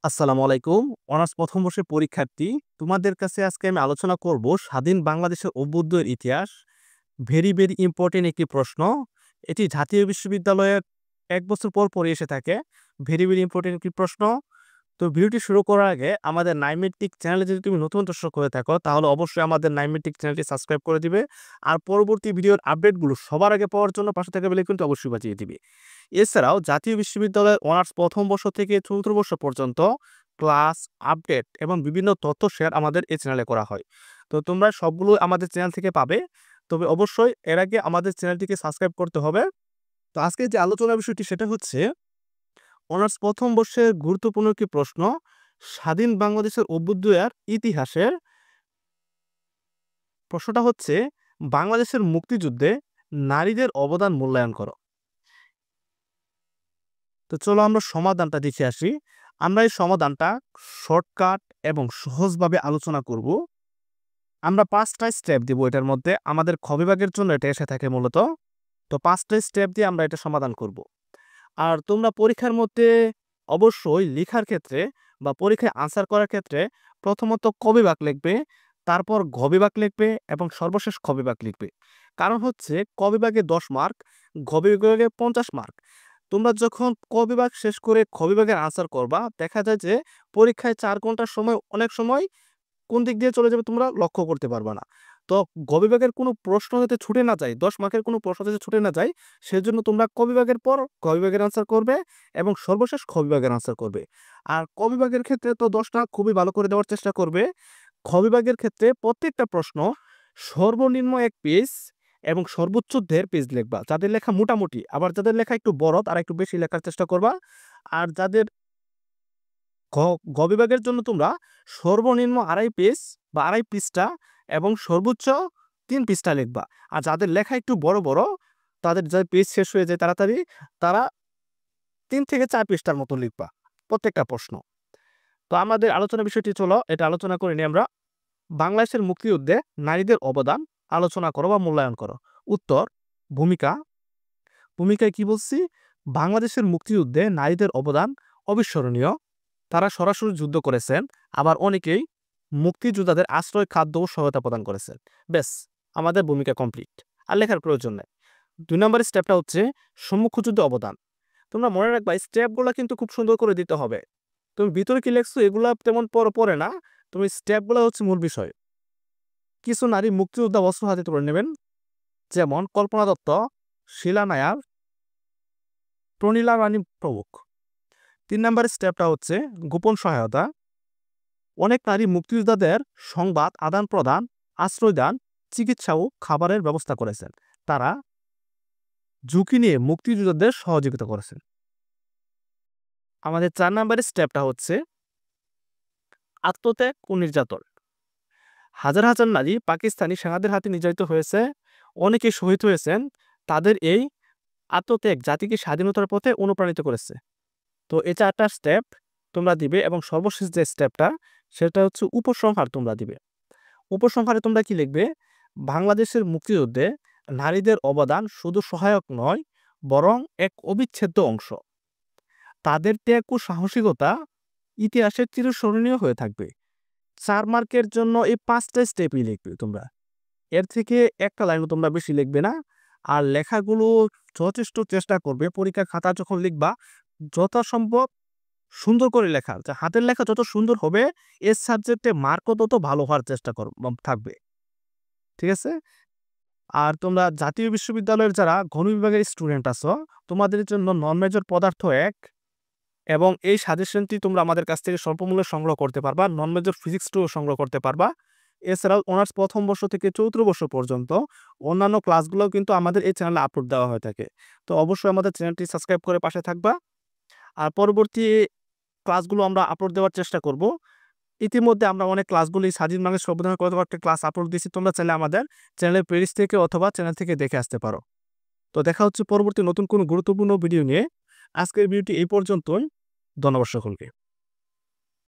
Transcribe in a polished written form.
আসসালামু আলাইকুম। অনার্স প্রথম বর্ষের পরীক্ষার্থী। তোমাদের কাছে আজকে আমি আলোচনা করব স্বাধীন বাংলাদেশের অভ্যুদয়ের ইতিহাস। ভেরি ইম্পোর্টেন্ট একটি প্রশ্ন। এটি জাতীয় বিশ্ববিদ্যালয়ের ১ বছর পরই এসে থাকে। ভেরি ইম্পোর্টেন্ট একটি প্রশ্ন। তো ভিডিওটি শুরু করার আগে আমাদের নাইমেটিক চ্যানেলে যদি তুমি নতুন দর্শক হয়ে থাকো তাহলে অবশ্যই আমাদের নাইমেটিক চ্যানেলটি সাবস্ক্রাইব করে দিবে। আর পরবর্তী ভিডিওর আপডেটগুলো সবার আগে পাওয়ার জন্য পাশে থাকা বেল আইকনটি অবশ্যই বাজিয়ে দিবে। এছাড়াও জাতীয় বিশ্ববিদ্যালয়ের অনার্স প্রথম বর্ষ থেকে চতুর্থ বর্ষ পর্যন্ত ক্লাস, আপডেট এবং বিভিন্ন তথ্য শেয়ার আমাদের এই চ্যানেলে করা হয়। তো তোমরা সবগুলো আমাদের চ্যানেল থেকে পাবে। তবে অবশ্যই এর আগে আমাদের চ্যানেলটিকে সাবস্ক্রাইব করতে হবে। তো আজকে যে আলোচনার বিষয়টি সেটা হচ্ছে অনার্স প্রথম বর্ষের গুরুত্বপূর্ণ একটি প্রশ্ন, স্বাধীন বাংলাদেশের অভ্যুদয়ের ইতিহাসের প্রশ্নটা হচ্ছে বাংলাদেশের মুক্তিযুদ্ধে নারীদের অবদান মূল্যায়ন করো। তো চলো আমরা সমাধানটা দেখে আসি। আমরা এই সমাধানটা শর্টকাট এবং সহজভাবে আলোচনা করব। আমরা ৫টা স্টেপ দিব এটার মধ্যে। আমাদের খ বিভাগের জন্য এটা এসে থাকে মূলত। তো ৫টা স্টেপ দিয়ে আমরা এটা সমাধান করব। আর তোমরা পরীক্ষার মধ্যে অবশ্যই লেখার ক্ষেত্রে বা পরীক্ষায় আনসার করার ক্ষেত্রে প্রথমত ক বিভাগ লিখবে, তারপর ঘ বিভাগ লিখবে এবং সর্বশেষ খ বিভাগ লিখবে। কারণ হচ্ছে ক বিভাগে ১০ মার্ক, ঘ বিভাগে ৫০ মার্ক। তোমরা যখন ক বিভাগ শেষ করে খ বিভাগের আনসার করবা, দেখা যায় যে পরীক্ষায় ৪ ঘন্টার সময় অনেক সময় কোন দিক দিয়ে চলে যাবে তোমরা লক্ষ্য করতে পারবা না। তো গ বিভাগের কোনো প্রশ্ন যাতে ছুটে না যায়, ১০ মার্কের কোনো প্রশ্ন যাতে ছুটে না যায়, সেজন্য তোমরা ক বিভাগের পর গ বিভাগের আনসার করবে এবং সর্বশেষ খ বিভাগের আনসার করবে। আর ক বিভাগের ক্ষেত্রে তো ১০টা খুবই ভালো করে দেওয়ার চেষ্টা করবে। খ বিভাগের ক্ষেত্রে প্রত্যেকটা প্রশ্ন সর্বনিম্ন ১ পেজ এবং সর্বোচ্চ ১.৫ পেজ লিখবা। যাদের লেখা মোটামুটি, আবার যাদের লেখা একটু বড় তারা একটু বেশি লেখার চেষ্টা করবা। আর যাদের গ গ বিভাগের জন্য তোমরা সর্বনিম্ন ২.৫ পেজ বা ২.৫ পৃষ্ঠা এবং সর্বোচ্চ ৩ পৃষ্ঠা লিখবা। আর যাদের লেখা একটু বড়, তাদের যাদের পেজ শেষ হয়ে যায় তাড়াতাড়ি, তারা ৩ থেকে ৪ পৃষ্ঠার মতো লিখবা প্রত্যেকটা প্রশ্ন। তো আমাদের আলোচনার বিষয়টি চলো এটা আলোচনা করে নিই আমরা। বাংলাদেশের মুক্তিযুদ্ধে নারীদের অবদান আলোচনা করো বা মূল্যায়ন করো। উত্তর, ভূমিকা। ভূমিকায় কি বলছি? বাংলাদেশের মুক্তিযুদ্ধে নারীদের অবদান অবিস্মরণীয়। তারা সরাসরি যুদ্ধ করেছেন, আবার অনেকেই মুক্তিযোদ্ধাদের আশ্রয়, খাদ্য ও সহায়তা প্রদান করেছেন। ব্যাস, আমাদের ভূমিকা কমপ্লিট। আর লেখার প্রয়োজন নেই। ২ নম্বরের স্টেপটা হচ্ছে সম্মুখ যুদ্ধে অবদান। তোমরা মনে রাখবা স্টেপগুলো কিন্তু খুব সুন্দর করে দিতে হবে। তুমি ভিতরে কি লিখছো এগুলা তেমন পড়ে না। তুমি স্টেপগুলো হচ্ছে মূল বিষয়। কিছু নারী মুক্তিযোদ্ধা অস্ত্র হাতে তুলে নেবেন, যেমন কল্পনা দত্ত, শীলা নায়ার, প্রনীলা রানী প্রমুখ। ৩ নম্বরের স্টেপটা হচ্ছে গোপন সহায়তা। অনেক নারী মুক্তিযোদ্ধাদের সংবাদ আদান-প্রদান, আশ্রয় দান, চিকিৎসা ও খাবারের ব্যবস্থা করেছেন। তারা ঝুঁকি নিয়ে মুক্তিযোদ্ধাদের সহযোগিতা করেছেন। আমাদের ৪ নম্বরের স্টেপটা হচ্ছে আত্মত্যাগ ও নির্যাতন। হাজার নারী পাকিস্তানি সেনাদের হাতে নির্যাতিত হয়েছে, অনেকে শহীদ হয়েছেন। তাদের এই আত্মত্যাগ জাতিকে স্বাধীনতার পথে অনুপ্রাণিত করেছে। তো এই ৪টা স্টেপ তোমরা দিবে এবং সর্বশেষ যে স্টেপটা সেটা হচ্ছে উপসংহার তোমরা দিবে। উপসংহারে তোমরা কি লিখবে? বাংলাদেশের মুক্তিযুদ্ধে নারীদের অবদান শুধু সহায়ক নয়, বরং এক অবিচ্ছেদ্য অংশ। তাদের ত্যাগ ও সাহসিকতা ইতিহাসে চিরস্মরণীয় হয়ে থাকবে। ৪ মার্কের জন্য এই ৫টা স্টেপই লিখবে তোমরা। এর থেকে একটা লাইনও তোমরা বেশি লিখবে না। আর লেখাগুলো যথেষ্ট চেষ্টা করবে পরীক্ষার খাতা যখন লিখবা যথাসম্ভব সুন্দর করে লেখার। যে হাতের লেখা যত সুন্দর হবে এর সাবজেক্টে মার্কও তত ভালো হওয়ার চেষ্টা থাকবে। ঠিক আছে? আর তোমরা জাতীয় বিশ্ববিদ্যালয়ের যারা ঘন বিভাগের স্টুডেন্ট আছো, তোমাদের জন্য নন মেজর পদার্থ ১ এবং এই সাজেশনটি তোমরা আমাদের কাছ থেকে স্বল্পমূল্যে সংগ্রহ করতে পারবা। নন মেজর ফিজিক্স 2 সংগ্রহ করতে পারবা। এছাড়াও অনার্স প্রথম বর্ষ থেকে চতুর্থ বর্ষ পর্যন্ত অন্যান্য ক্লাসগুলোও কিন্তু আমাদের এই চ্যানেলে আপলোড দেওয়া হয়ে থাকে। তো অবশ্যই আমাদের চ্যানেলটি সাবস্ক্রাইব করে পাশে থাকবা। আর পরবর্তী ক্লাসগুলো আমরা আপলোড দেওয়ার চেষ্টা করব। ইতিমধ্যে আমরা অনেক ক্লাসগুলি স্বাধীন বাংলাদেশের অভ্যুদয়ের কয়েকটা ক্লাস আপলোড দিয়েছি। তোমরা চাইলে আমাদের চ্যানেলের পেজ থেকে অথবা চ্যানেল থেকে দেখে আসতে পারো। তো দেখা হচ্ছে পরবর্তী নতুন কোনো গুরুত্বপূর্ণ ভিডিও নিয়ে। আজকের ভিডিওটি এই পর্যন্তই। ধন্যবাদ সকলকে।